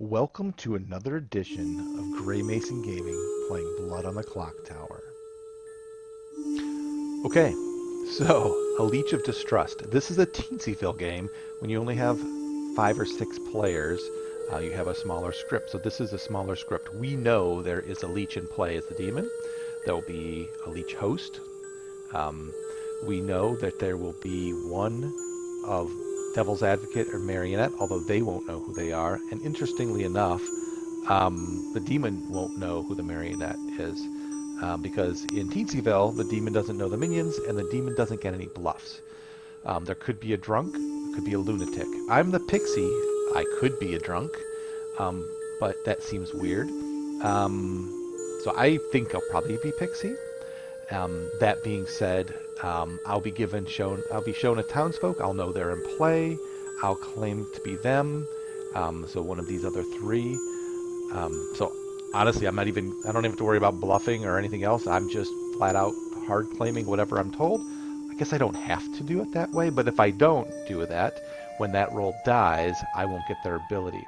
Welcome to another edition of Grey Mason Gaming, playing Blood on the Clock Tower. Okay, so a leech of distrust. This is a Teensyville game. When you only have 5 or 6 players, you have a smaller script. So this is a smaller script. We know there is a leech in play as the demon. There will be a leech host. We know that there will be one of Devil's Advocate or Marionette, although they won't know who they are. And interestingly enough, the demon won't know who the Marionette is, because in Teensyville, the demon doesn't know the minions, and the demon doesn't get any bluffs. There could be a drunk, could be a lunatic. I'm the Pixie. I could be a drunk, but that seems weird. So I think I'll probably be Pixie. That being said, I'll be shown a townsfolk. I'll know they're in play. I'll claim to be them. So one of these other 3. So honestly, I don't even have to worry about bluffing or anything else. I'm just flat out hard claiming whatever I'm told. I guess I don't have to do it that way, but if I don't do that, when that roll dies, I won't get their ability.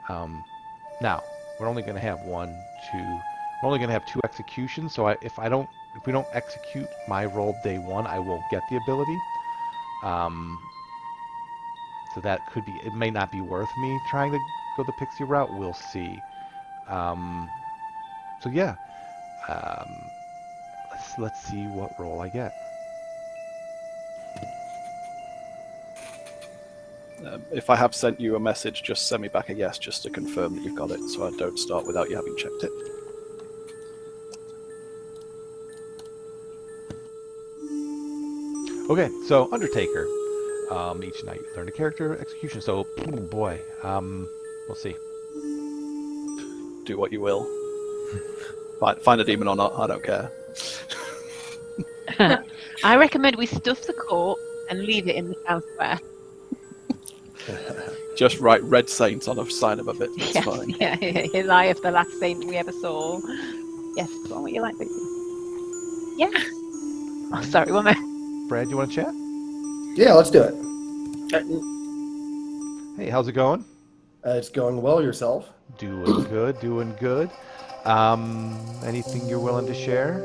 Now, we're only going to have we're only going to have 2 executions, so if we don't execute my roll day 1, I won't get the ability. So that could be, it may not be worth me trying to go the Pixie route. We'll see. So yeah, let's see what roll I get. If I have sent you a message, just send me back a yes just to confirm that you've got it, so I don't start without you having checked it. Okay, so Undertaker. Each night learn a character execution. So, boy, we'll see. Do what you will. Find a demon or not, I don't care. I recommend we stuff the court and leave it in the town square. Just write Red Saint on a sign above it. It's Yes, fine. yeah, Elias, the last saint we ever saw. Yes, go on what you like, baby. Yeah. Oh, sorry, one minute. Brad, you want to chat? Yeah, let's do it. Hey, how's it going? It's going well. Yourself? Doing good, doing good. Anything you're willing to share?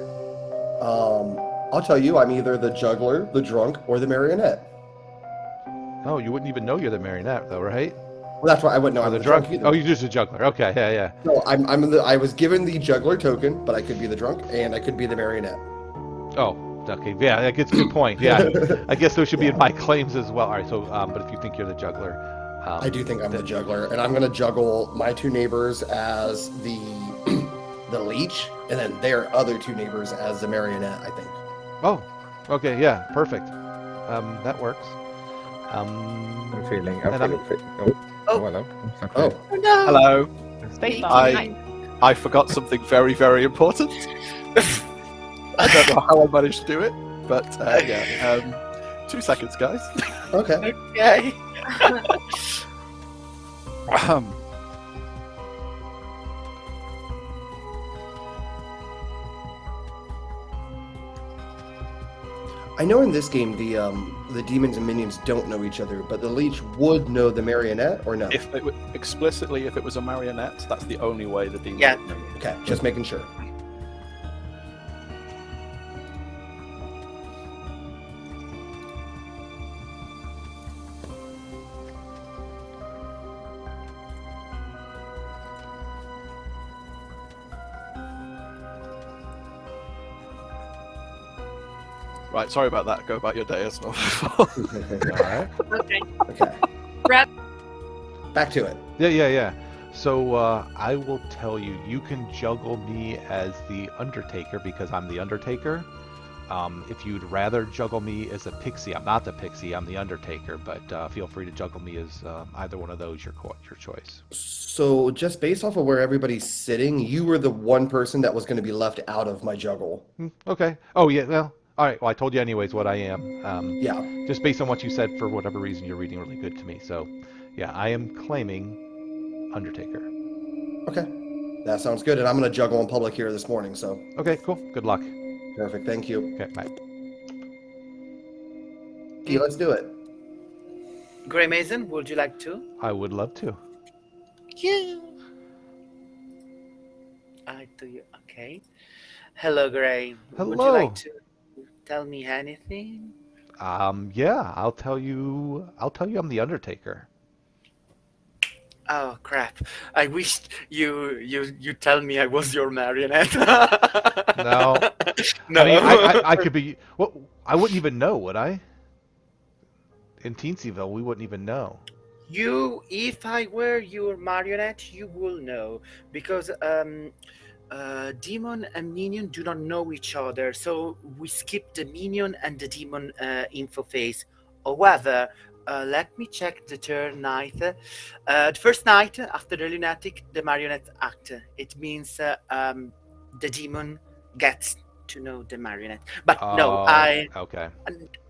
I'll tell you, I'm either the juggler, the drunk, or the marionette. Oh, you wouldn't even know you're the Marionette, though, right? Well, that's why I wouldn't know I'm the the drunk either. Oh, you're just a juggler. Okay, yeah. No, I was given the juggler token, but I could be the drunk and I could be the marionette. Oh, okay. Yeah, that gets a good point. Yeah, I guess those should be in my claims as well. All right. So, but if you think you're the juggler, I do think I'm the juggler, and I'm gonna juggle my 2 neighbors as the the leech, and then their other 2 neighbors as the marionette. I think. Oh, okay. Yeah, perfect. That works. I'm feeling. and I'm- Oh, hello. Okay. Oh, no. Hello. Space bar. I forgot something very, very important. I don't know how I managed to do it, but yeah. 2 seconds, guys. okay. Okay. I know in this game the demons and minions don't know each other, but the leech would know the marionette, or no? If it was a marionette, that's the only way the demon Yeah. would know. Okay, just making sure. Right, sorry about that. Go about your day as well. all right. Okay. Okay. Brad. Back to it. Yeah. So I will tell you, you can juggle me as the Undertaker because I'm the Undertaker. If you'd rather juggle me as a Pixie, I'm not the Pixie, I'm the Undertaker, but feel free to juggle me as either one of those, your choice. So just based off of where everybody's sitting, you were the one person that was going to be left out of my juggle. Okay. Oh, yeah, well, all right. Well, I told you anyways what I am. Yeah. Just based on what you said, for whatever reason, you're reading really good to me. So, yeah, I am claiming Undertaker. Okay. That sounds good. And I'm going to juggle in public here this morning, so. Okay, cool. Good luck. Perfect. Thank you. Okay, bye. Okay, let's do it. Grey Mason, would you like to? I would love to. you. I do you. Okay. Hello, Gray. Would you Hello. like to tell me anything? Yeah, I'll tell you. I'm the Undertaker. Oh crap! I wished you tell me I was your marionette. No, I mean, No. I could be. Well, I wouldn't even know, would I? In Teensyville, we wouldn't even know. If I were your marionette, you will know because demon and minion do not know each other, so we skip the minion and the demon info phase. However, let me check the third night. The first night after the lunatic, the marionette act. It means the demon gets to know the marionette. But no, Oh, okay.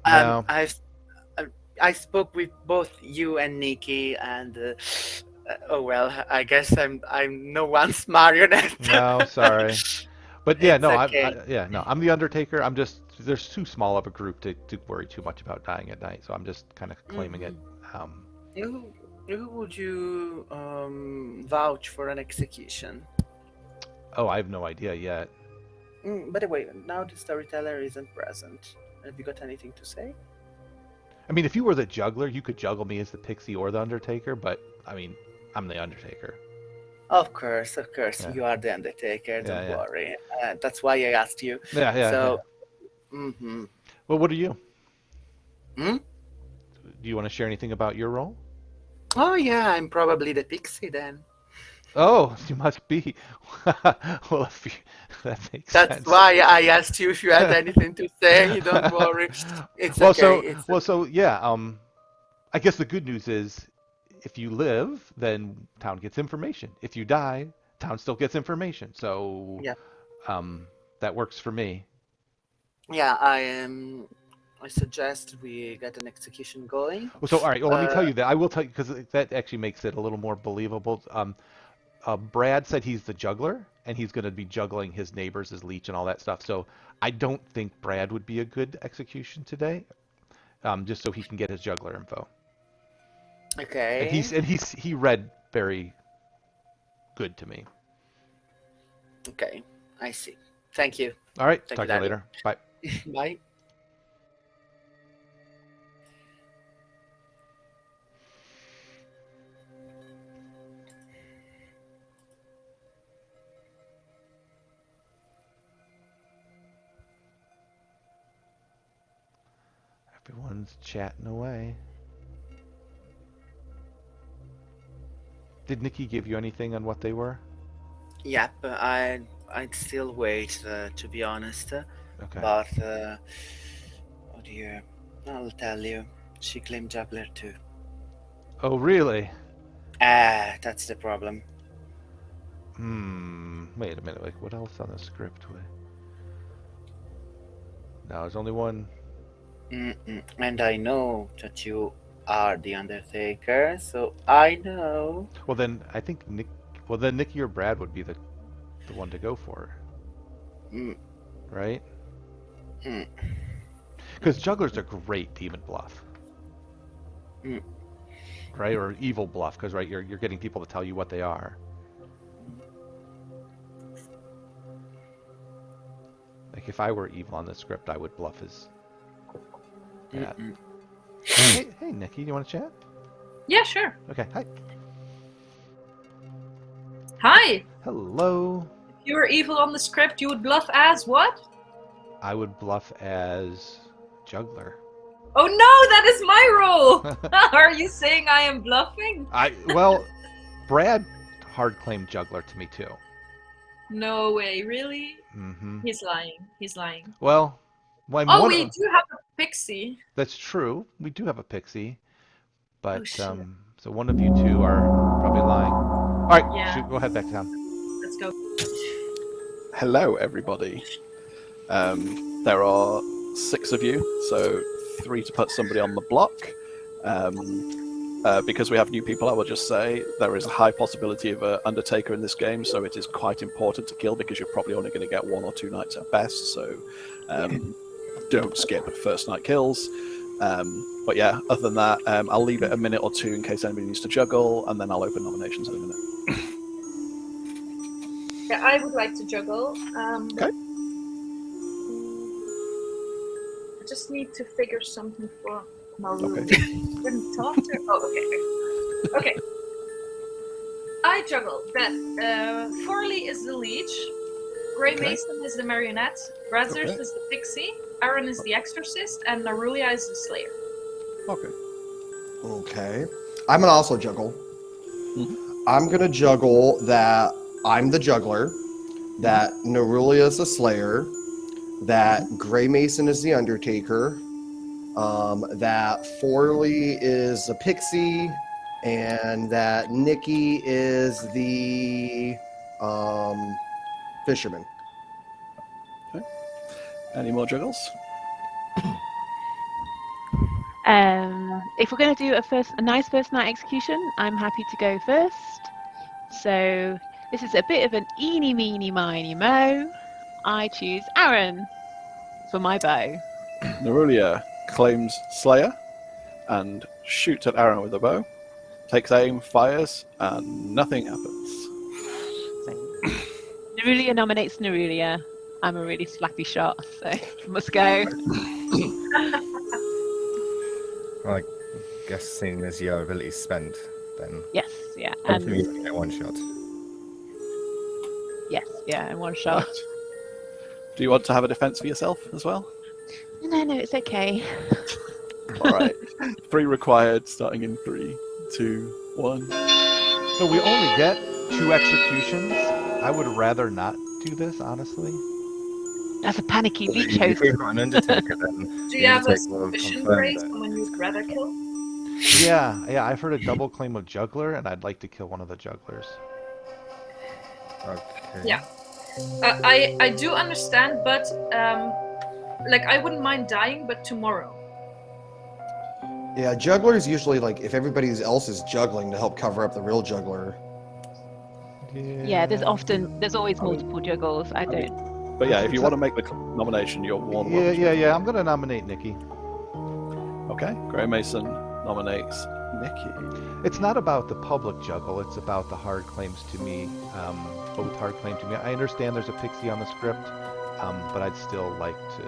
um, No, I've I spoke with both you and Nikki, and oh well, I guess I'm no one's marionette. no, sorry. But yeah, It's no, okay. no, I'm the Undertaker. I'm just there's too small of a group to worry too much about dying at night, so I'm just kind of claiming it. Mhm. Who would you vouch for an execution? Oh, I have no idea yet. By the way, now the storyteller isn't present. Have you got anything to say? I mean, if you were the juggler, you could juggle me as the Pixie or the Undertaker, but I mean, I'm the Undertaker. Of course, Yeah. you are the Undertaker. Don't Yeah. worry. That's why I asked you. Yeah. So, hmm Well, what are you? Hmm? Do you want to share anything about your role? Oh yeah, I'm probably the Pixie then. Oh, you must be. Well, that makes That's sense. why I asked you if you had anything to say. Don't worry. It's Well, okay. yeah. I guess the good news is, if you live, then town gets information. If you die, town still gets information. So, Yeah. um, that works for me. Yeah, I suggest we get an execution going. Well, so all right. Well, let me tell Uh, you that I will tell you because that actually makes it a little more believable. Brad said he's the juggler, and he's going to be juggling his neighbors, his leech, and all that stuff. So I don't think Brad would be a good execution today, just so he can get his juggler info. And okay. he read very good to me. Okay. I see. Thank you. All right, Thank talk you, to you Daddy. later. Bye. Bye. Everyone's chatting away. Did Nikki give you anything on what they were? Yep. I'd still wait. To be honest. Okay. But oh dear, I'll tell you. She claimed juggler too. Oh, really? That's the problem. Wait a minute. Like, what else on the script? No, there's only one. And I know that you are the Undertaker, so I know. Well, then I think then Nikki or Brad would be the one to go for, Mm, right? mm, Because jugglers are great demon bluff, mm. right? Or evil bluff, because right, you're getting people to tell you what they are. Like if I were evil on the script, I would bluff as that. Hey, Nikki, you want to chat? Yeah, sure. Okay, hi. Hi. Hello. If you were evil on the script, you would bluff as what? I would bluff as juggler. Oh no, that is my role! Are you saying I am bluffing? Well, Brad hard claimed juggler to me too. No way, really? Mm-hmm. He's lying. Well, Oh, we do have a Pixie. That's true. We do have a Pixie, but Oh, shit. so one of you two are probably lying. All right, Yeah. shoot, go head back down. Let's go. Hello, everybody. There are 6 of you, so 3 to put somebody on the block. Because we have new people, I will just say there is a high possibility of an Undertaker in this game, so it is quite important to kill because you're probably only going to get 1 or 2 nights at best. So don't skip first night kills. But yeah, other than that, I'll leave it a minute or 2 in case anybody needs to juggle, and then I'll open nominations in a minute. Yeah, I would like to juggle. Okay. I just need to figure something for Maru. Okay. Didn't talk to her. Oh, okay. Okay. I juggle that Forley is the leech, Grey Okay. Mason is the marionette, Brazzers Okay. is the pixie, Aaron is the exorcist, and Narulia is the slayer. Okay. Okay. I'm gonna also juggle. Mhm. I'm gonna juggle that I'm the juggler, that Nerulia is the slayer, that Grey Mason is the Undertaker, that Forley is the pixie, and that Nikki is the fisherman. Any more juggles? If we're going to do a nice first night execution, I'm happy to go first. So this is a bit of an eeny, meeny, miny, mo. I choose Aaron for my bow. Nerulia claims Slayer and shoots at Aaron with a bow. Takes aim, fires, and nothing happens. So Nerulia nominates Nerulia. I'm a really slappy shot, so must go. Well, I guess seeing as your ability's spent, then Yes, yeah, hopefully and you get one shot. yes, yeah, and one shot. Right. Do you want to have a defense for yourself as well? No, it's okay. All right. 3 required, starting in 3, 2, 1. So we only get 2 executions. I would rather not do this, honestly. That's a panicky leech If host. we've got an Undertaker, then Do the you have a Undertaker will suspicion, confirm Grace, that. someone you'd rather kill? Yeah, I've heard a double claim of juggler, and I'd like to kill one of the jugglers. Okay. Yeah. I do understand, but like I wouldn't mind dying, but tomorrow. Yeah, jugglers usually like if everybody else is juggling to help cover up the real juggler. Yeah, there's always multiple juggles. I don't. But yeah, if you want to make the nomination, you're one. Yeah. I'm gonna nominate Nikki. Okay. Grey Mason nominates Nikki. It's not about the public juggle. It's about the hard claims to me. Both hard claim to me. I understand there's a pixie on the script, but I'd still like to.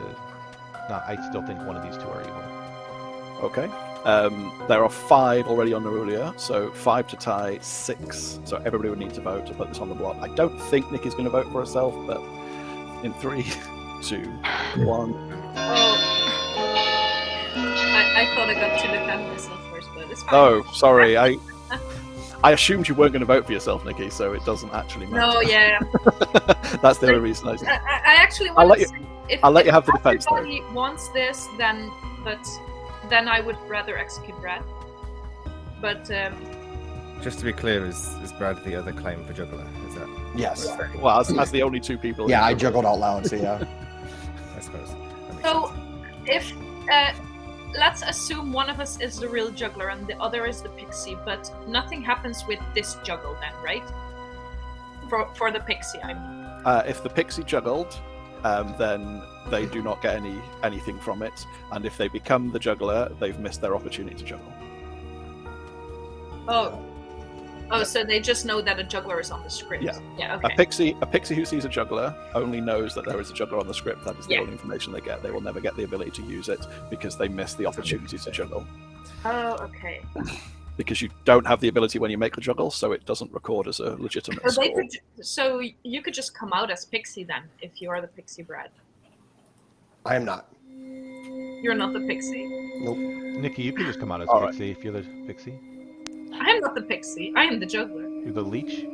No, I still think one of these 2 are evil. Okay. There are 5 already on Nerulia, so 5 to tie, 6. So everybody would need to vote to put this on the block. I don't think Nikki's going to vote for herself, but in 3, 2, 1. I thought I got to defend myself first, but it's fine. Oh, sorry. I assumed you weren't going to vote for yourself, Nikki, so it doesn't actually matter. No, yeah. That's the only reason I said. I actually I'll want let to you- say, I'll let you if have the defense, though. everybody wants this, then I would rather execute Brad. But Just to be clear, is Brad the other claim for juggler? Is that? Yes. Well, as the only 2 people. Yeah, I juggled out loud, so yeah. I suppose. That makes so sense. if let's assume one of us is the real juggler and the other is the pixie, but nothing happens with this juggle then, right? For the pixie, I mean. If the pixie juggled, then they do not get anything from it, and if they become the juggler, they've missed their opportunity to juggle. Oh, so they just know that a juggler is on the script. Yeah. Okay. A pixie who sees a juggler only knows that there is a juggler on the script. That is the only information they get. They will never get the ability to use it because they miss the opportunity to juggle. Oh, okay. Because you don't have the ability when you make the juggle, so it doesn't record as a legitimate So, score. so you could just come out as pixie then, if you are the pixie Brad. I am not. You're not the pixie. Nope. Nikki, you can just come out as All right. pixie if you're the pixie. I am not the pixie. I am the juggler. You're the leech.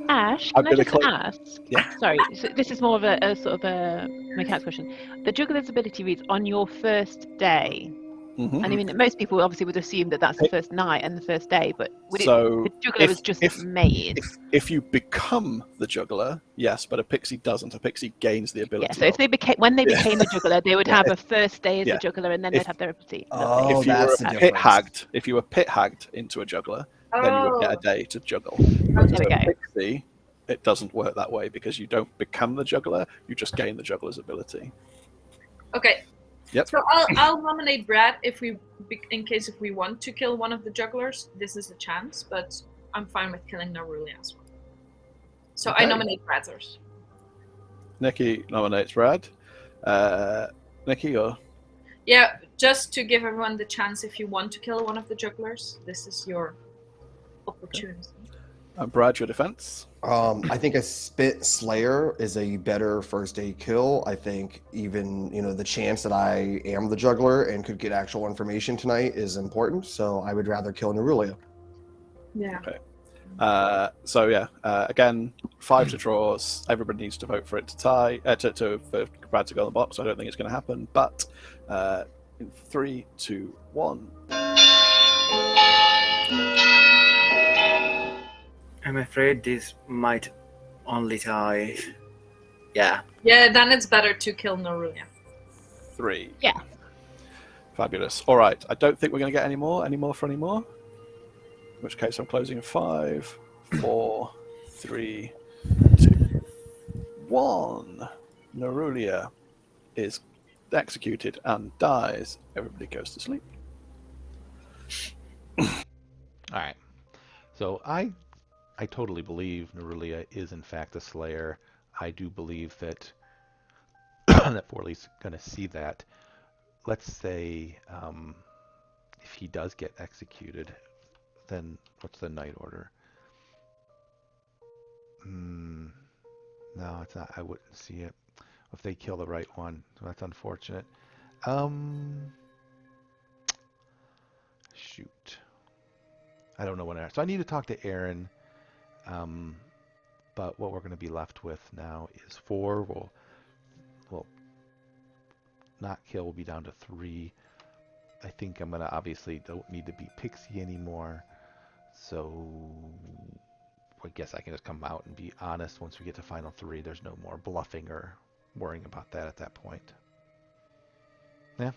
Ash, I'm can I gonna just click- ask? Yeah. Sorry, so this is more of a sort of a mechanics question. The juggler's ability reads on your first day. Mhm. And I mean, most people obviously would assume that that's the first night and the first day, but would So, the juggler was just made? If you become the juggler, yes, but a pixie doesn't. A pixie gains the ability. Yeah, so if they when they became a juggler, they would Yeah, have a first day as yeah. a juggler, and then If- they'd have their ability. Oh, if you were that's a the pit difference. hagged, if you were pit hagged into a juggler, then you would get a day to juggle. There we So go. pixie, it doesn't work that way because you don't become the juggler; you just gain the juggler's ability. Okay. Yep. So I'll nominate Brad if we want to kill one of the jugglers. This is a chance, but I'm fine with killing Naruli as well. So Okay. I nominate Brazzers. Nikki nominates Brad. Nikki, or Yeah, just to give everyone the chance, if you want to kill one of the jugglers, this is your opportunity. Brad, your defense. I think a spit slayer is a better first aid kill. I think even the chance that I am the juggler and could get actual information tonight is important. So I would rather kill Nerulia. Yeah. So yeah, again, 5 to draws. Everybody needs to vote for it to tie, for Brad to go on the box. I don't think it's going to happen, but in 3, 2, 1. I'm afraid this might only tie. Yeah. Yeah, then it's better to kill Narulia. 3. Yeah. Fabulous. All right. I don't think we're going to get any more for any more. In which case, I'm closing in 5, 4, 3, 2, 1. Nerulia is executed and dies. Everybody goes to sleep. All right. So I totally believe Nerulia is in fact a Slayer. I do believe that that Forley's going to see that. Let's say if he does get executed, then what's the night order? No, it's not. I wouldn't see it if they kill the right one. So that's unfortunate. Shoot. I don't know when. So I need to talk to Aaron. But what we're going to be left with now is 4. We'll not kill. We'll be down to 3. I think I'm going to obviously don't need to be Pixie anymore. So I guess I can just come out and be honest. Once we get to final 3, there's no more bluffing or worrying about that at that point. Yeah.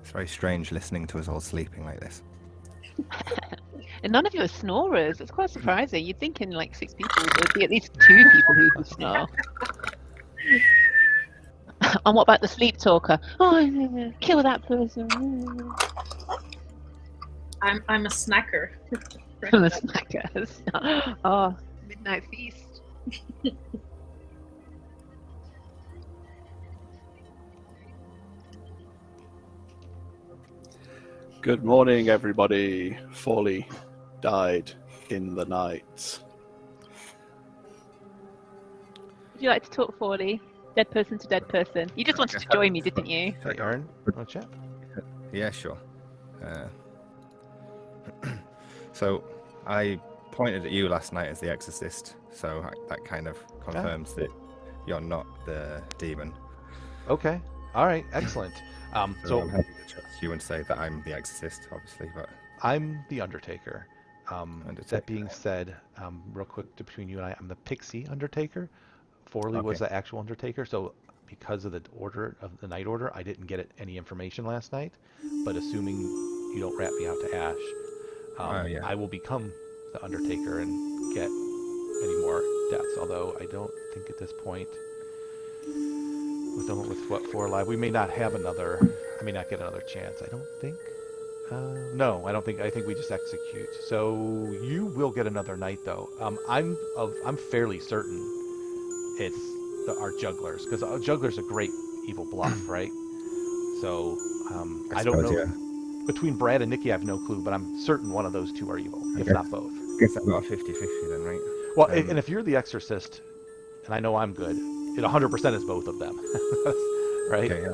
It's very strange listening to us all sleeping like this. And none of you are snorers. It's quite surprising. You'd think in like 6 people there'd be at least 2 people who can snore. And what about the sleep talker? Oh, kill that person. I'm a snacker. The snackers. Oh, midnight feast. Good morning, everybody. Forley died in the night. Would you like to talk, Forley? Dead person to dead person. You just wanted to join me, didn't you? Hey, Aaron, want to chat? Yeah, sure. So I pointed at you last night as the exorcist, so that kind of confirms that you're not the demon. Okay. All right. Excellent. So I'm happy to trust you and say that I'm the exorcist, obviously, but I'm the Undertaker. Undertaker. That being said, real quick between you and I, I'm the Pixie Undertaker. Forley was the actual Undertaker, so because of the order of the night order, I didn't get any information last night. But assuming you don't rat me out to Ash, I will become the Undertaker and get any more deaths. Although I don't think at this point, with what 4 alive, we may not have another. I may not get another chance. I don't think. No, I don't think. I think we just execute. So you will get another night, though. I'm fairly certain it's our jugglers, because juggler's a great evil bluff, right? So I don't know. Yeah. Between Brad and Nikki, I have no clue, but I'm certain one of those 2 are evil, if not both. I guess I've got a 50-50 then, right? Well, and if you're the exorcist, and I know I'm good, it 100% is both of them, right? Okay.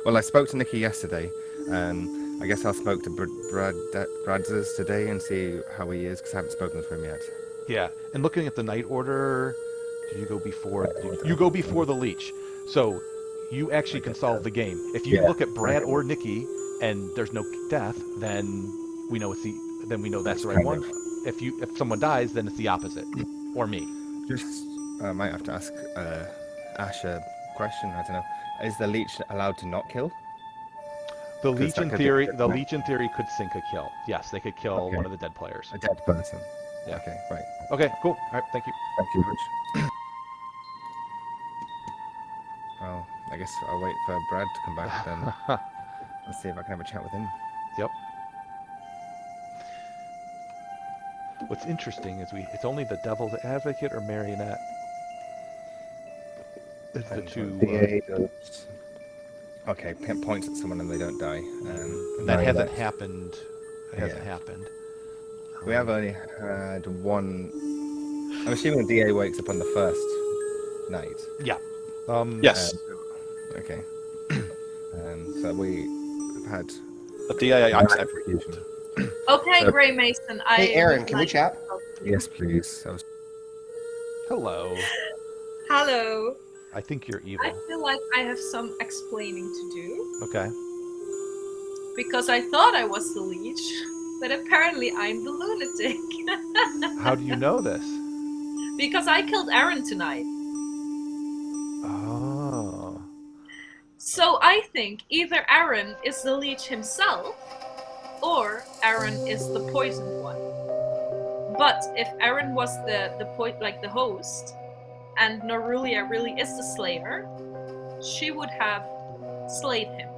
Well, I spoke to Nikki yesterday. I guess I'll spoke to Brazzers today and see how he is, because I haven't spoken to him yet. Yeah, and looking at the night order, did you go before? You go before the leech. So You actually I can guess solve so. the game. If you Yeah, look at Brad right. or Nikki and there's no death, then we know that's the right Kind one. of. If someone dies, then it's the opposite, or me. Just, I might have to ask Ash a question. I don't know. Is the leech allowed to not kill? The 'Cause leech that in could be theory, different. could sink a kill. Yes, they could kill Okay. one of the dead players. A dead person. Yeah. Okay, right. Okay, cool. All right, thank you. Thank you, Rich. Well, I guess I'll wait for Brad to come back then. Let's see if I can have a chat with him. Yep. What's interesting is it's only the devil's advocate or marionette. It's the And two. DA does. Okay, points at someone and they don't die. And that hasn't marionette. happened. It hasn't Yeah. happened. We have only had one. I'm assuming the DA wakes up on the first night. Yeah. Yes, Okay. So we have had the DA acts no every execution. Okay, So- Grey Mason. I Hey, Aaron, would can we like- chat? Yes, please. I was Hello. Hello. I think you're evil. I feel like I have some explaining to do Okay. because I thought I was the leech, but apparently I'm the lunatic. How do you know this? Because I killed Aaron tonight. Oh. So I think either Aaron is the leech himself, or Aaron is the poisoned one. But if Aaron was the host, and Norulia really is the slayer, she would have slayed him.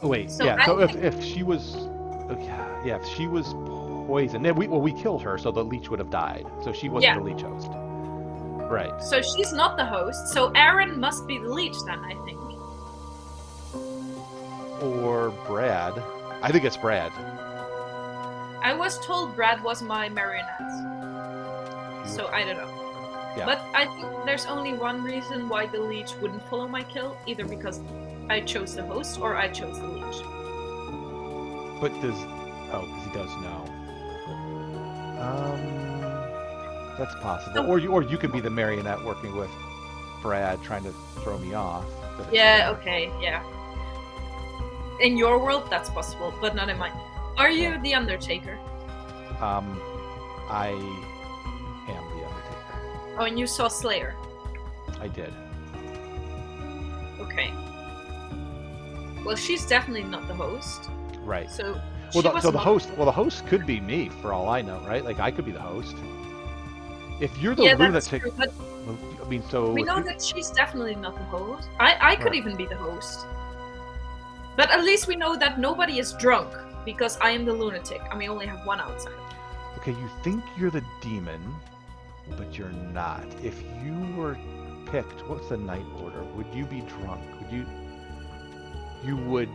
Oh, wait. So yeah. I So think- if she was, yeah, if she was poisoned, then we killed her, so the leech would have died. So she wasn't Yeah. the leech host. Right. So she's not the host, so Aaron must be the leech then, I think. Or Brad. I think it's Brad. I was told Brad was my marionette, so I don't know. Yeah. But I think there's only one reason why the leech wouldn't follow my kill, either because I chose the host or I chose the leech. But because he does know. That's possible. So- Or you could be the marionette working with Brad, trying to throw me off. but it's Yeah, Brad. okay, yeah. In your world, that's possible, but not in mine. Are you the Undertaker? I am the Undertaker. Oh, and you saw Slayer. I did. Okay. Well, she's definitely not the host, Right. so. Well, she the, was so the not- host. Well, the host could be me for all I know, right? Like I could be the host. If you're the Yeah, that's lunatic, true, but I mean, so we if know you- that she's definitely not the host. I could Right. even be the host. But at least we know that nobody is drunk, because I am the lunatic, and we only have one outside. Okay, you think you're the demon, but you're not. If you were picked, what's the night order? Would you be drunk? Would you? You would.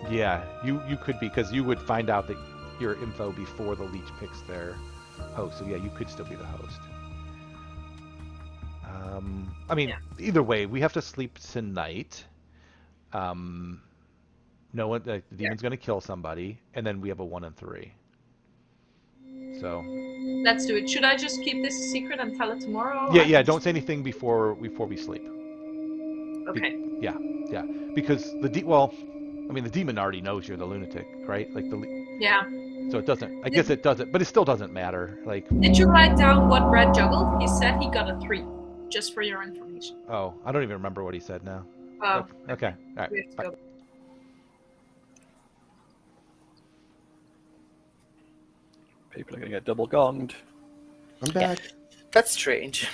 Yeah, you could be, because you would find out that your info before the leech picks their host. So yeah, you could still be the host. I mean, Yeah. either way, we have to sleep tonight. No one, the demon's gonna kill somebody, and then we have a 1 and 3. So Let's do it. Should I just keep this a secret and tell it tomorrow? yeah. Don't say anything before we sleep. Okay. Yeah, because the demon already knows you're the lunatic, right? Like Yeah. so it doesn't. I guess it doesn't, but it still doesn't matter. Like, Did you write down what Brad juggled? He said he got a 3, just for your information. oh, I don't even remember what he said now. Oh, Okay, all right. we have to go. people are going to get double gonged. I'm back. That's strange.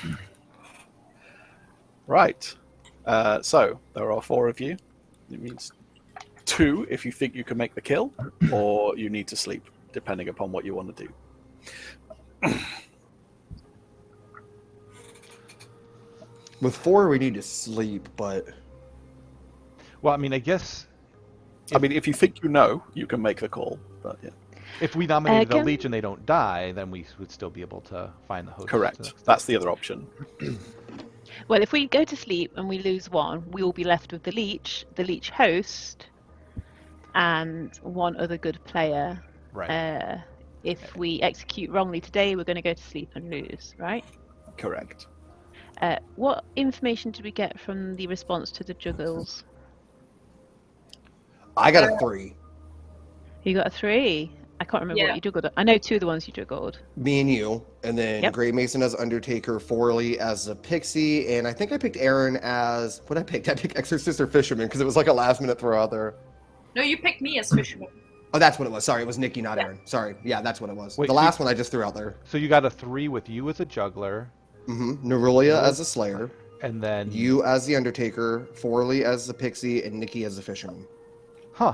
Right. So there are 4 of you. It means 2 if you think you can make the kill, or you need to sleep, depending upon what you want to do. With 4, we need to sleep, but Well, I mean, I guess I mean, if you think you know, you can make the call. But yeah, if we nominated a can- leech and they don't die, then we would still be able to find the host. correct. That's the other option. Well, if we go to sleep and we lose one, we will be left with the leech host, and one other good player. Right. If we execute wrongly today, we're going to go to sleep and lose, right? Correct. What information did we get from the response to the juggles? I got a 3. You got a 3. I can't remember Yeah. what you juggled. I know 2 of the ones you juggled. Me and you, and then Yep. Gray Mason as Undertaker, Forley as a Pixie, and I think I picked Aaron as what I picked. I picked Exorcist or Fisherman because it was like a last minute throw out there. No, you picked me as fisherman. Oh, that's what it was. Sorry, it was Nikki, not Aaron. Sorry. Yeah, that's what it was. Wait, the last one I just threw out there. So you got a 3 with you as a juggler, Nerulia as a Slayer, and then you as the Undertaker, Forley as the Pixie, and Nikki as the Fisherman. Huh.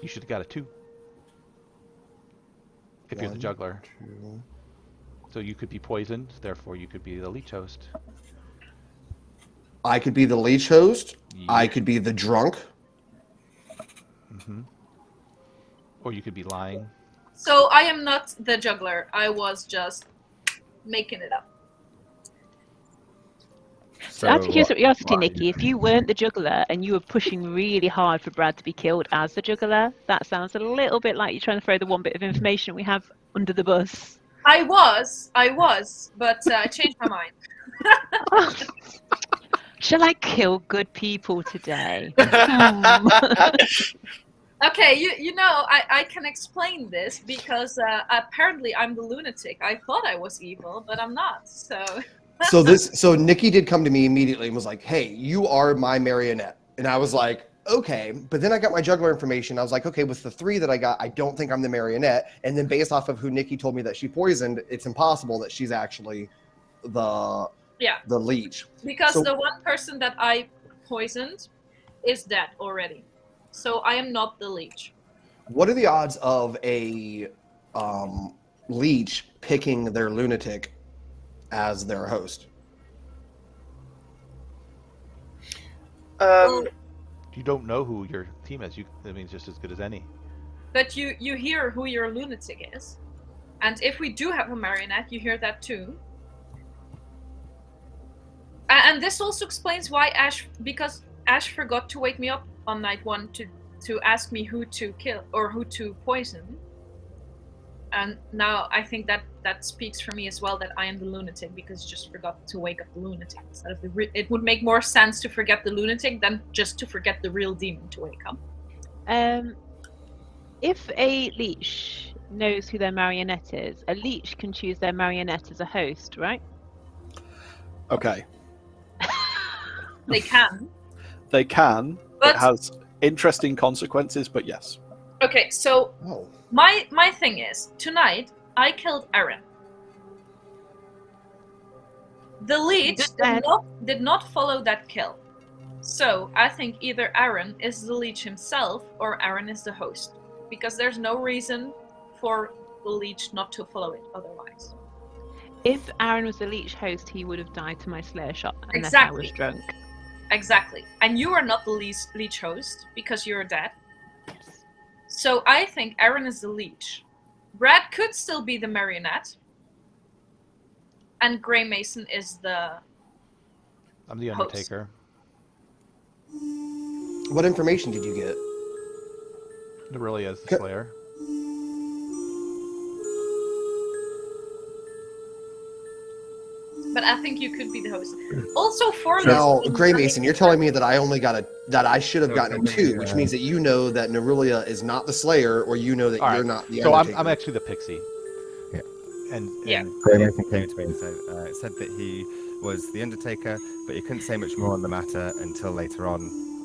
You should have got a 2. If you're the 1, juggler. 2. So you could be poisoned, therefore you could be the leech host. I could be the leech host. I Yep. could be the drunk. Or you could be lying. So I am not the juggler. I was just making it up. So out of curiosity, what- Nikki, if you weren't the juggler and you were pushing really hard for Brad to be killed as the juggler, that sounds a little bit like you're trying to throw the one bit of information we have under the bus. I was, but I changed my mind. Shall I kill good people today? Okay, you know, I can explain this because apparently I'm the lunatic. I thought I was evil, but I'm not. So Nikki did come to me immediately and was like, "Hey, you are my marionette," and I was like, "Okay." But then I got my juggler information. I was like, "Okay, with the 3 that I got, I don't think I'm the marionette." And then based off of who Nikki told me that she poisoned, it's impossible that she's actually the leech. Because So- the one person that I poisoned is dead already. So I am not the leech. What are the odds of a leech picking their lunatic as their host? You don't know who your team is. I mean, it's just as good as any. But you hear who your lunatic is. And if we do have a marionette, you hear that too. And this also explains why because Ash forgot to wake me up on night 1 to ask me who to kill or who to poison. And now I think that speaks for me as well, that I am the lunatic because just forgot to wake up the lunatic instead of it would make more sense to forget the lunatic than just to forget the real demon to wake up. If a leech knows who their marionette is, a leech can choose their marionette as a host, right? Okay, They can. they can. But It has interesting consequences, but yes. okay, so Oh, my thing is, tonight I killed Aaron. The leech did not follow that kill. So I think either Aaron is the leech himself or Aaron is the host. Because there's no reason for the leech not to follow it otherwise. If Aaron was the leech host, he would have died to my Slayer shot unless Exactly. I was drunk. Exactly. And you are not the leech host because you're dead. So I think Aaron is the leech. Brad could still be the marionette. And Grey Mason is the I'm the Host. Undertaker. what information did you get? Nerulia is the Okay. Slayer. But I think you could be the host. Also, for Now, Gray Mason, you're telling me that I should have So gotten a it's gonna 2, be, which means that you know that Nerulia is not the Slayer, or you know that All right. you're not the So Undertaker. I'm actually the Pixie. Yeah. And Yeah. Grey Mason came to me and said that he was the Undertaker, but he couldn't say much more on the matter until later on.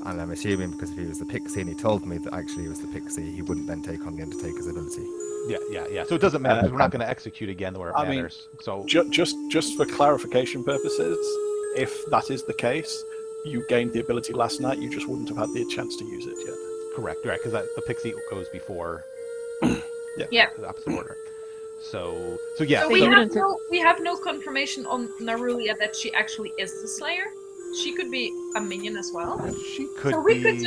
And I'm assuming because if he was the Pixie and he told me that actually he was the Pixie, he wouldn't then take on the Undertaker's ability. Yeah. So it doesn't matter because we're not going to execute again where it I mean, matters. So Just for clarification purposes, if that is the case, you gained the ability last night, you just wouldn't have had the chance to use it yet. correct, right? Because the Pixie goes before. Yeah. The opposite order. So yeah. So So we you have wouldn't- we have no confirmation on Nerulia that she actually is the Slayer. She could be a minion as well. She could So we be.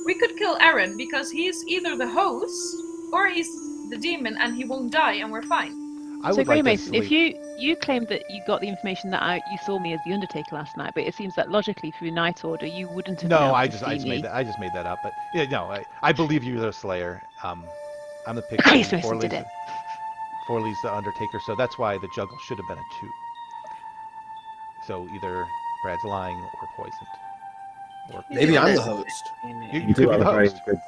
we could kill Aaron because he's either the host or he's the demon and he won't die and we're fine. I So would Grey like to Mason, if sleep. you claimed that you got the information that you saw me as the Undertaker last night, but it seems that logically through Night Order you wouldn't have been No, able I to just see me. made that up. But yeah, no, I believe you're the Slayer. I'm the Pixie. Grace Mason did it. Forley's the Undertaker, so that's why the juggle should have been a 2. So either Brad's lying or poisoned. Or Maybe I'm the Yes. host. You We could do be have the a very host. good.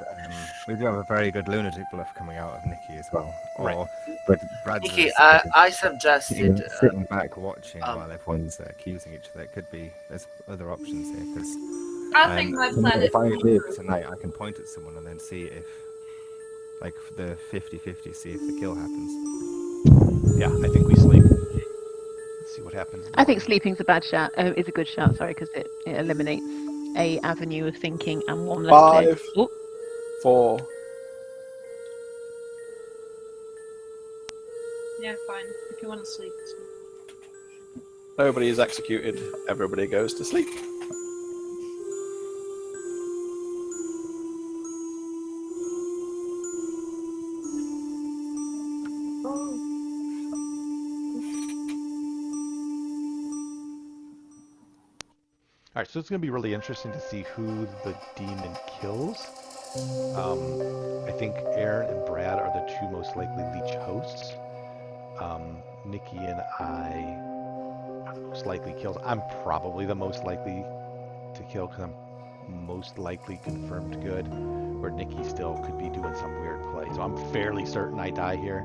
We do have a very good lunatic bluff coming out of Nikki as well. Right. But Brad's Nikki, just I suggested. sitting back watching um, while everyone's accusing each other. It could be there's other options here because I think my plan if I is. live tonight, I can point at someone and then see if, like, the 50-50, see if the kill happens. Yeah, I think we sleep. Let's see what happens. I think sleeping's a bad shout. Is a good shout. Sorry, because it eliminates a avenue of thinking and one less clear. 5, Oh, 4. Yeah, fine. If you want to sleep, sleep. Nobody is executed. Everybody goes to sleep. All right, so it's going to be really interesting to see who the demon kills. I think Aaron and Brad are the two most likely leech hosts. Nikki and I are the most likely kills. I'm probably the most likely to kill because I'm most likely confirmed good, where Nikki still could be doing some weird play. So I'm fairly certain I die here.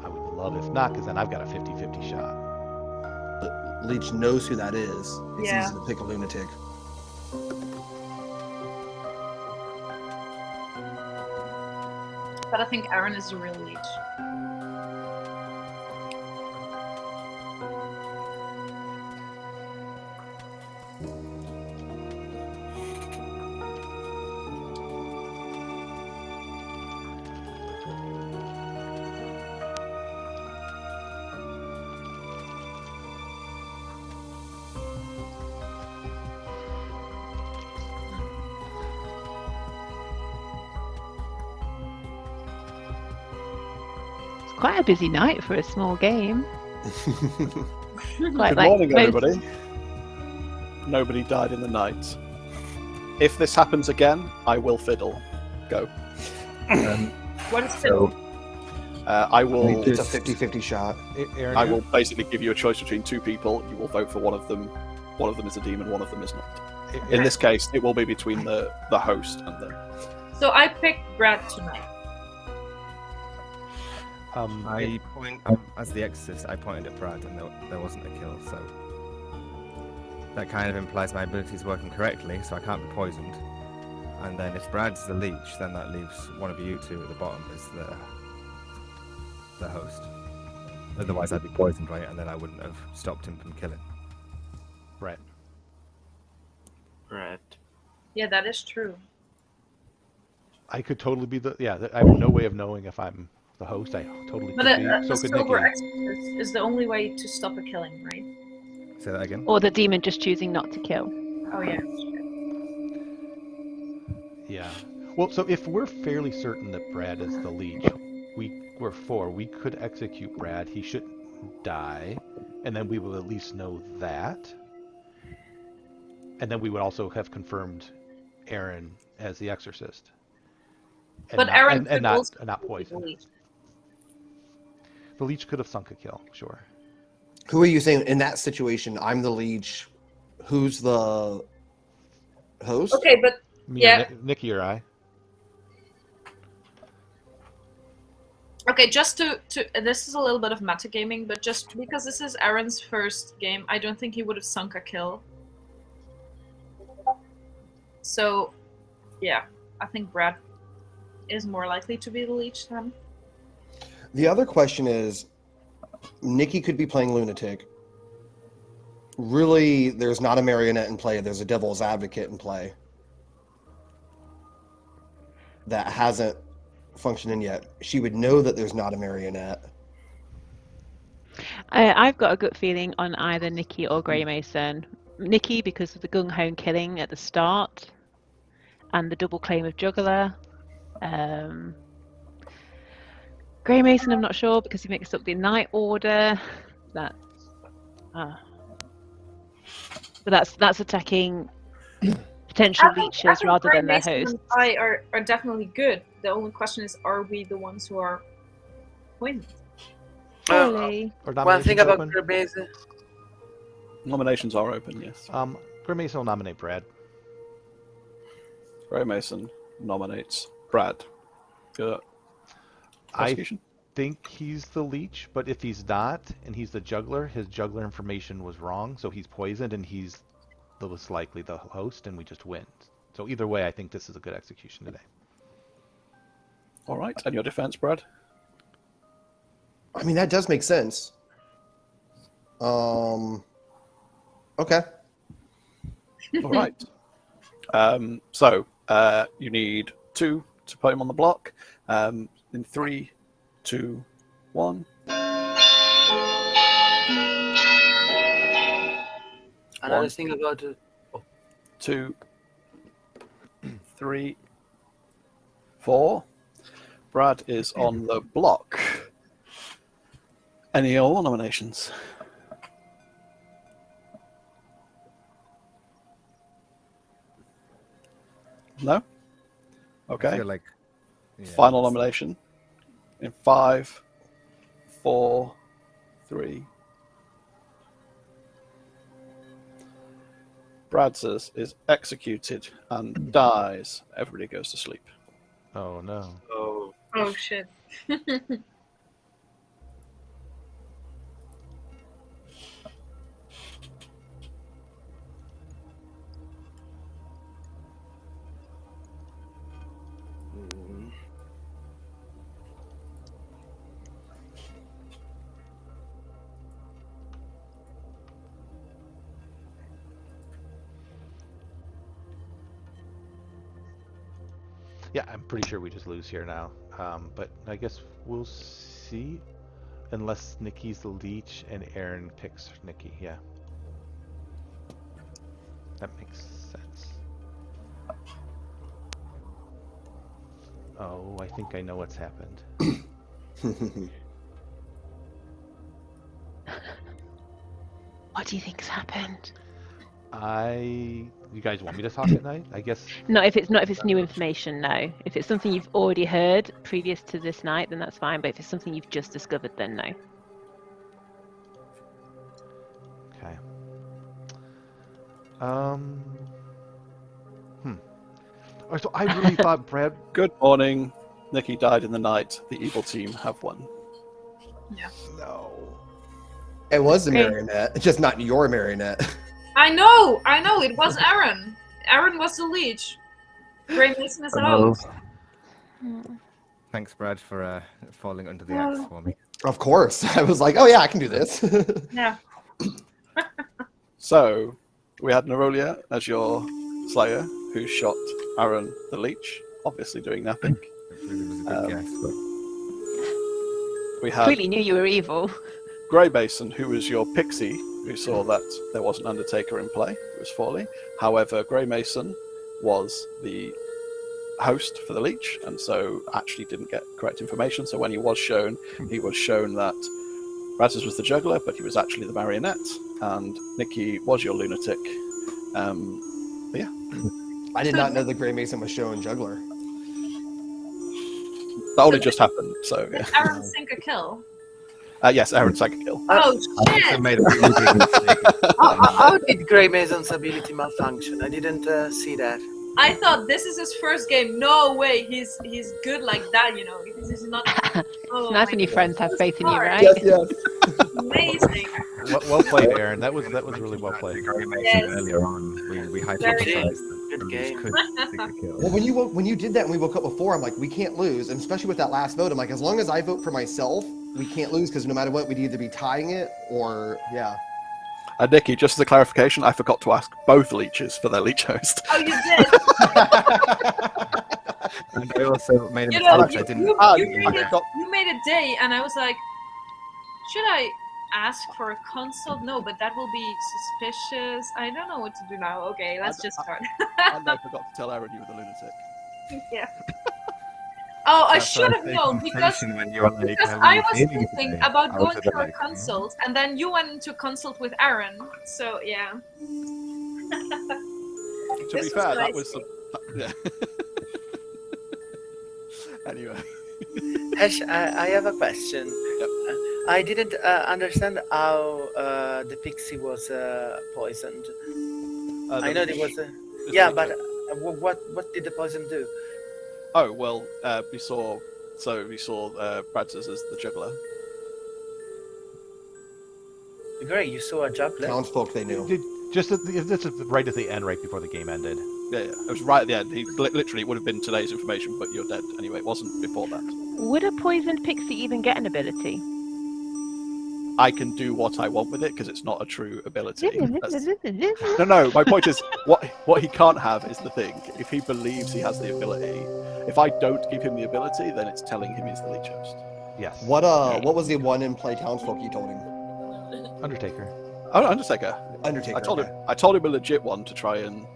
I would love if not, because then I've got a 50-50 shot. Leech knows who that is. It's Yeah. easy to pick a lunatic. But I think Aaron is the real leech. it's quite a busy night for a small game. Quite Good like morning, most- everybody. Nobody died in the night. If this happens again, I will fiddle. Go. What is So fiddle? I will. It's a 50-50 shot. Aaron, I will basically give you a choice between two people. You will vote for one of them. One of them is a demon. One of them is not. In this case, it will be between the host and the. So I picked Brad tonight. I point as the exorcist. I pointed at Brad, and there wasn't a kill. So that kind of implies my ability is working correctly. So I can't be poisoned. And then if Brad's the leech, then that leaves one of you two at the bottom as the host. Otherwise, I'd be poisoned, right? And then I wouldn't have stopped him from killing. Right. Right. Yeah, that is true. I could totally be the. Yeah, I have no way of knowing if I'm the host. I totally But could be. a So could Nikki. sober exorcist is the only way to stop a killing, right? Say that again. Or the demon just choosing not to kill. Oh yeah. Yeah. Well, so if we're fairly certain that Brad is the leech, we're 4. We could execute Brad. He shouldn't die, and then we will at least know that. And then we would also have confirmed Aaron as the exorcist. And But not, Aaron and could not also not be the poison. leech. The leech could have sunk a kill, sure. Who are you saying in that situation? I'm the leech. Who's the host? Okay, but Me Yeah. or Nikki or I. okay, just to this is a little bit of metagaming, but just because this is Aaron's first game, I don't think he would have sunk a kill. So, yeah, I think Brad is more likely to be the leech then. The other question is, Nikki could be playing lunatic. Really, there's not a marionette in play. There's a devil's advocate in play that hasn't functioning yet. She would know that there's not a marionette. I've got a gut feeling on either Nikki or Grey Mason. Nikki because of the gung-ho killing at the start and the double claim of juggler. Grey Mason, I'm not sure because he mixed up the night order. But that's attacking potential leeches rather than their host. And I are definitely good. The only question is, are we the ones who are poisoned? Surely. Or One thing nominations about open? Grey Mason. Nominations are open, yes. Gray Mason will nominate Brad. Gray Mason nominates Brad. Good. I Execution? think he's the leech, but if he's not, and he's the juggler, his juggler information was wrong, so he's poisoned, and he's the most likely the host, and we just win. So either way, I think this is a good execution today. All right. And your defense, Brad? I mean, that does make sense. Okay. All right. So you need 2 to put him on the block. In 3, 2, 1. Another One. thing about 2, 3, 4. Brad is on the block. Any more nominations? No? I Okay. feel like Final nomination. In 5, 4, 3. Brad says is executed and dies. Everybody goes to sleep. Oh no. oh, Oh shit. mm, Yeah, I'm pretty sure we just lose here now. But I guess we'll see. Unless Nikki's the leech and Aaron picks Nikki. Yeah. That makes sense. Oh, I think I know what's happened. What do you think's happened? You guys want me to talk at night? I guess. Not if it's new information, no. If it's something you've already heard previous to this night, then that's fine. But if it's something you've just discovered, then no. Okay. Oh, so I really thought Brad. Good morning. Nikki died in the night. The evil team have won. No. It was a Okay. marionette, just not your marionette. I know. It was Aaron. Aaron was the leech. Gray Mason is the host. Thanks, Brad, for falling under the axe for me. Of course. I was like, oh yeah, I can do this. Yeah. So we had Nerolia as your slayer, who shot Aaron the leech, obviously doing nothing. It really was a good guess, but We had Clearly knew you were evil. Grey Mason, who was your pixie, who saw that there was an Undertaker in play. It was Forley. However, Grey Mason was the host for the leech, and so actually didn't get correct information. So when he was shown that Razzus was the juggler, but he was actually the marionette, and Nikki was your lunatic. But yeah, I did not know the Grey Mason was showing juggler. that only just happened. So yeah. Did Aaron sink a kill? Yes, Aaron sank a kill. Oh I shit! made a really big mistake. how did Grey Mason's ability malfunction? I didn't see that. I thought this is his first game. No way, he's good like that. You know, this is not. Oh, It's nice my when your God. friends have faith in you, Sorry. right? yes. Amazing. Well played, Aaron. That was really well played. Gary Mason Yes. earlier on, we Very hypothesized good that game. could take a kill. Well, when you did that and we woke up before, I'm like, we can't lose. And especially with that last vote, I'm like, as long as I vote for myself, we can't lose because no matter what, we'd either be tying it or, yeah. Nikki, just as a clarification, I forgot to ask both leeches for their leech host. Oh, you did. And I also made a You mistake. know, I didn't. you made a day, and I was like, should I ask for a consult? No, but that will be suspicious. I don't know what to do now. Okay, let's just start. And I forgot to tell Aaron you were the lunatic. Yeah. Oh, I That should have first known because conversation when you were like, because "How are I you was feeling thinking today?" about I was going a bit for a like, consult, and then you went into consult with Aaron. So yeah. To This be fair, was that nice. was some. Yeah. Anyway. Ash, I have a question. I didn't understand how the pixie was poisoned. I know there was a yeah, but what did the poison do? Oh well, we saw Brad's as the juggler. Great, you saw a juggler. Townsfolk they knew. This is right at the end, right before the game ended. Yeah, it was right at the end. He literally it would have been today's information, but you're dead anyway. It wasn't before that. Would a poisoned pixie even get an ability? I can do what I want with it because it's not a true ability. No. My point is, what he can't have is the thing. If he believes he has the ability, if I don't give him the ability, then it's telling him he's the leech host. Yes. What was the one in play Townsfolk you told him? Undertaker. Oh, Undertaker. Undertaker. I told him a legit one to try and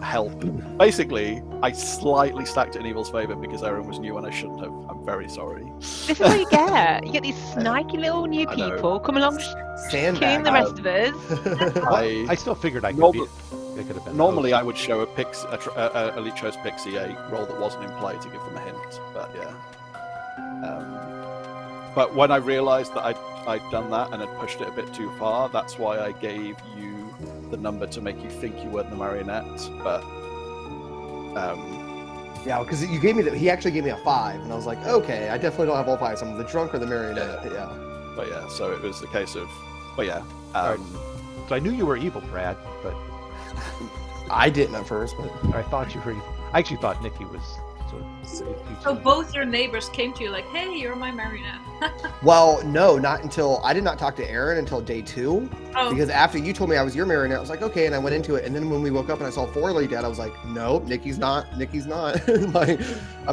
help. Basically, I slightly stacked it in Evil's favor because Aaron was new and I shouldn't have. I'm very sorry. This is what you get. You get these snarky little new I know. people come along, killing Sandbag. the rest of us. I still figured I could have been. Normally, I would show a leech host pixie a roll that wasn't in play to give them a hint, but yeah. But when I realised that I'd done that and had pushed it a bit too far, that's why I gave you the number to make you think you weren't the marionette. But yeah, because you gave me he actually gave me a 5, and I was like, okay, I definitely don't have all 5. So I'm the drunk or the marionette. Yeah. But yeah, so it was the case of. But yeah. So I knew you were evil, Brad, but I didn't at first, but I thought you were. I actually thought Nikki was. So both your neighbors came to you like, "Hey, you're my marionette." well, no, not until I did not talk to Aaron until day 2. Oh. Because after you told me I was your marionette, I was like, okay, and I went into it. And then when we woke up and I saw Forley dead, I was like, nope, Nikki's not. I'm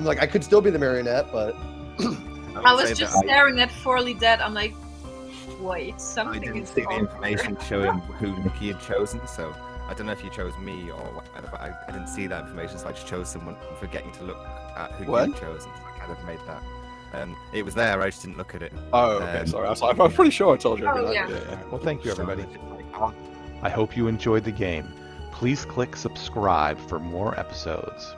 like, I could still be the marionette, but I was just staring at Forley dead. I'm like, wait, I something didn't is see the off information showing who Nikki had chosen, so I don't know if you chose me or whatever, but I didn't see that information, so I just chose someone, forgetting to look at who you had chosen. So I kind of made that. It was there, I just didn't look at it. Oh, okay, sorry. I'm pretty sure I told you. Oh, yeah. Well, thank you, everybody. I hope you enjoyed the game. Please click subscribe for more episodes.